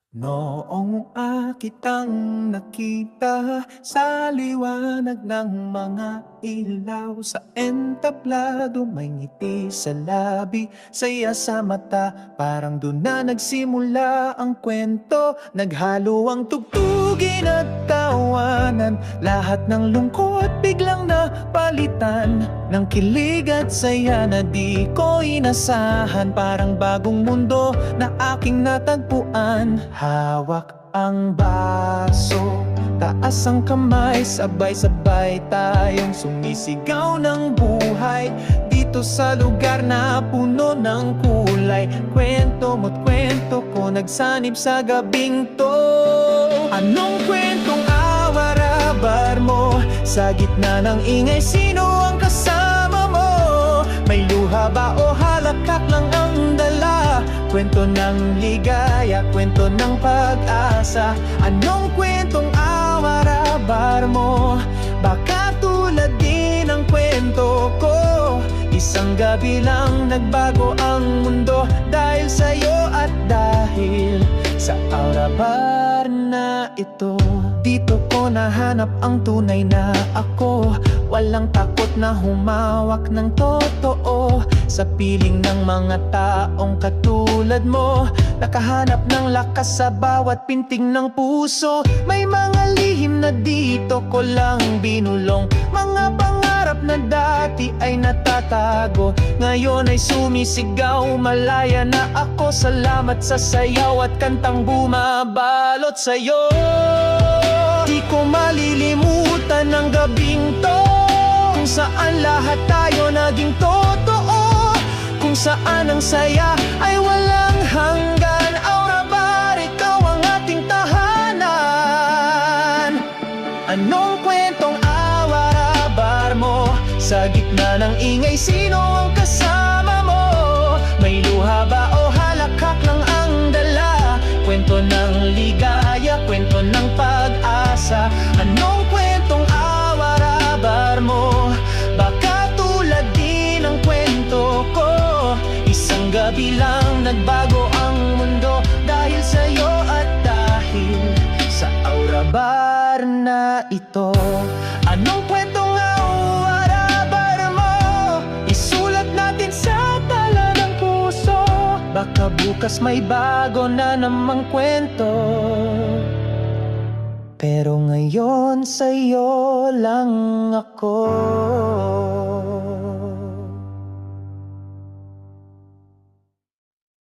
Noong kitang nakita sa liwanag ng mga ilaw, sa entablado may ngiti sa labi, saya sa mata, parang doon na nagsimula ang kwento. Naghalo ang tugtugin at tawanan, lahat ng lungkot biglang napalitan ng kilig at saya na di ko inasahan. Parang bagong mundo na aking natagpuan. Hawak ang baso, taas ang kamay, sabay-sabay tayong sumisigaw ng buhay dito sa lugar na puno ng kulay. Kwento mo't kwento ko nagsanib sa gabing to. Anong kwentong awarabar mo? Sa gitna ng ingay, sino ang kasama mo? May luha ba o halakak lang ang dala? Kwento ng ligaya, kwento ng pag-asa. Anong kwentong awarabar mo? Baka tulad din ang kwento ko, isang gabi lang nagbago ang mundo dahil sa'yo at dahil sa awarabar na ito. Dito ko nahanap ang tunay na ako, walang takot na humawak ng totoo. Sa piling ng mga taong katulad mo, nakahanap ng lakas sa bawat pintig ng puso. May mga lihim na dito ko lang binulong, mga pangarap na dati ay natatago, ngayon ay sumisigaw, malaya na ako. Salamat sa sayaw at kantang bumabalot sa'yo. Di ko malilimutan ang gabing to, kung saan lahat tayo naging totoo, kung saan ang saya ay walang hanggan. Awarabar, ikaw ang ating tahanan. Anong kwentong awarabar mo? Sa gitna ng ingay, sino ang kasama mo? May luha ba o halakak lang ang dala? Kwento ng ligaya, kwento ng pag-asa. Anong kwentong awarabar mo? Baka tulad din ang kwento ko, isang gabi lang nagbago ang mundo dahil sa'yo at dahil sa awarabar na ito. Anong kwentong awarabar mo? Isulat natin sa tala ng puso, baka bukas may bago na namang kwento. Pero ngayon sa'yo lang ako.